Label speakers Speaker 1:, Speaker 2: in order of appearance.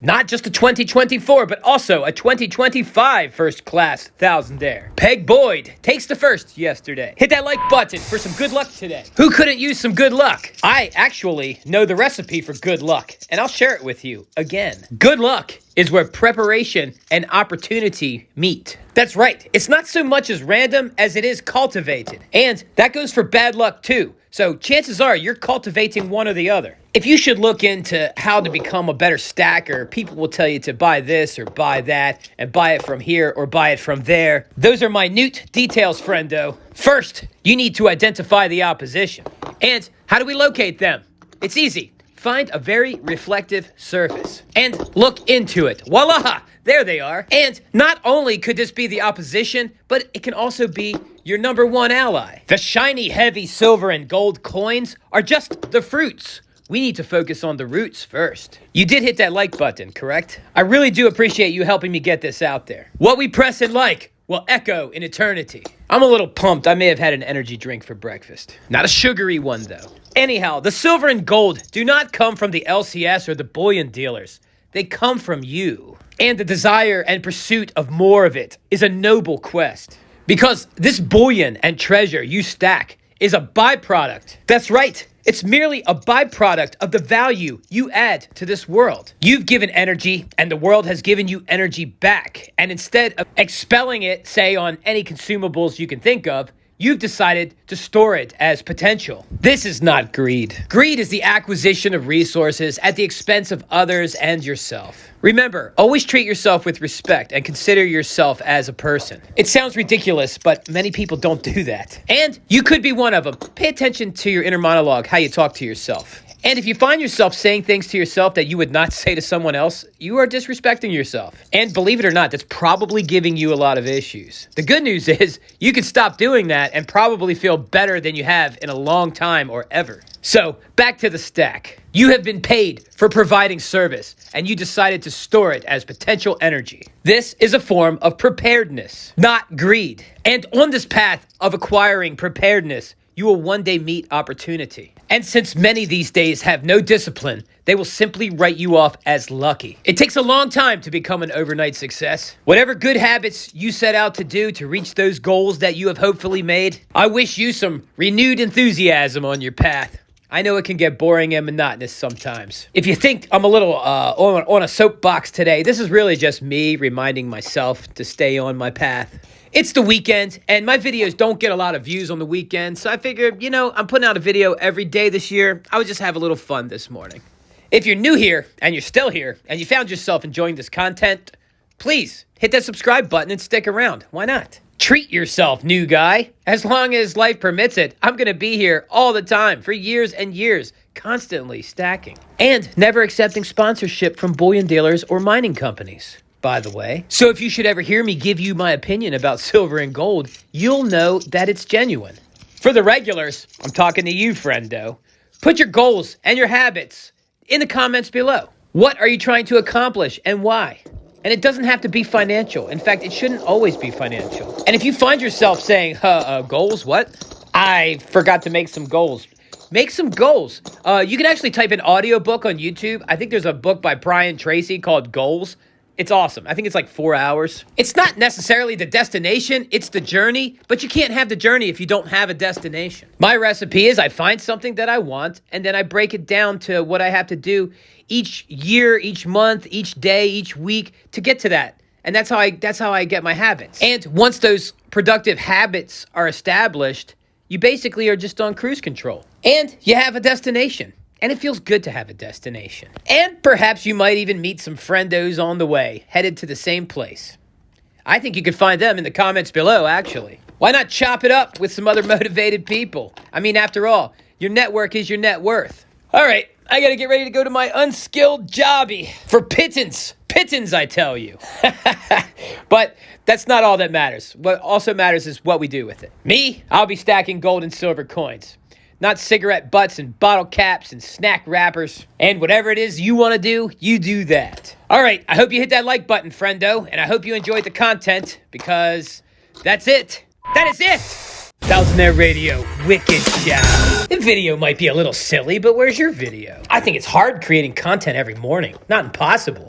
Speaker 1: Not just a 2024, but also a 2025 first class thousandaire. Peg Boyd takes the first yesterday. Hit that like button for some good luck today. Who couldn't use some good luck? I actually know the recipe for good luck, and I'll share it with you again. Good luck is where preparation and opportunity meet. That's right. It's not so much as random as it is cultivated. And that goes for bad luck too. So chances are you're cultivating one or the other. If you should look into how to become a better stacker, people will tell you to buy this or buy that and buy it from here or buy it from there. Those are minute details, friendo. First, you need to identify the opposition. And how do we locate them? It's easy. Find a very reflective surface and look into it. Voila! There they are. And not only could this be the opposition, but it can also be your number one ally. The shiny, heavy silver and gold coins are just the fruits. We need to focus on the roots first. You did hit that like button, correct? I really do appreciate you helping me get this out there. What we press and like will echo in eternity. I'm a little pumped. I may have had an energy drink for breakfast. Not a sugary one, though. Anyhow, the silver and gold do not come from the LCS or the bullion dealers. They come from you. And the desire and pursuit of more of it is a noble quest. Because this bullion and treasure you stack is a byproduct. That's right. It's merely a byproduct of the value you add to this world. You've given energy, and the world has given you energy back. And instead of expelling it, say, on any consumables you can think of, you've decided to store it as potential. This is not greed. Greed is the acquisition of resources at the expense of others and yourself. Remember, always treat yourself with respect and consider yourself as a person. It sounds ridiculous, but many people don't do that. And you could be one of them. Pay attention to your inner monologue, how you talk to yourself. And if you find yourself saying things to yourself that you would not say to someone else, you are disrespecting yourself. And believe it or not, that's probably giving you a lot of issues. The good news is you can stop doing that and probably feel better than you have in a long time or ever. So back to the stack. You have been paid for providing service, and you decided to store it as potential energy. This is a form of preparedness, not greed. And on this path of acquiring preparedness, you will one day meet opportunity. And since many these days have no discipline, they will simply write you off as lucky. It takes a long time to become an overnight success. Whatever good habits you set out to do to reach those goals that you have hopefully made, I wish you some renewed enthusiasm on your path. I know it can get boring and monotonous sometimes. If you think I'm a little on a soapbox today, this is really just me reminding myself to stay on my path. It's the weekend, and my videos don't get a lot of views on the weekend, so I figured, I'm putting out a video every day this year. I would just have a little fun this morning. If you're new here, and you're still here, and you found yourself enjoying this content, please hit that subscribe button and stick around. Why not? Treat yourself, new guy. As long as life permits it, I'm going to be here all the time for years and years, constantly stacking. And never accepting sponsorship from bullion dealers or mining companies, by the way. So if you should ever hear me give you my opinion about silver and gold, you'll know that it's genuine. For the regulars, I'm talking to you, friendo. Put your goals and your habits in the comments below. What are you trying to accomplish and why? And it doesn't have to be financial. In fact, it shouldn't always be financial. And if you find yourself saying, goals, what? I forgot to make some goals. Make some goals. You can actually type in audiobook on YouTube. I think there's a book by Brian Tracy called Goals. It's awesome. I think it's like 4 hours. It's not necessarily the destination, it's the journey, but you can't have the journey if you don't have a destination. My recipe is I find something that I want, and then I break it down to what I have to do each year, each month, each day, each week to get to that. And that's how I get my habits. And once those productive habits are established, you basically are just on cruise control. And you have a destination. And it feels good to have a destination. And perhaps you might even meet some friendos on the way, headed to the same place. I think you could find them in the comments below, actually. Why not chop it up with some other motivated people? I mean, after all, your network is your net worth. All right, I gotta get ready to go to my unskilled jobby for pittance. Pittance, I tell you. But that's not all that matters. What also matters is what we do with it. Me, I'll be stacking gold and silver coins. Not cigarette butts and bottle caps and snack wrappers. And whatever it is you want to do, you do that. All right, I hope you hit that like button, friendo, and I hope you enjoyed the content, because that's it. That is it! Thousandaire Radio, wicked job. The video might be a little silly, but where's your video? I think it's hard creating content every morning. Not impossible.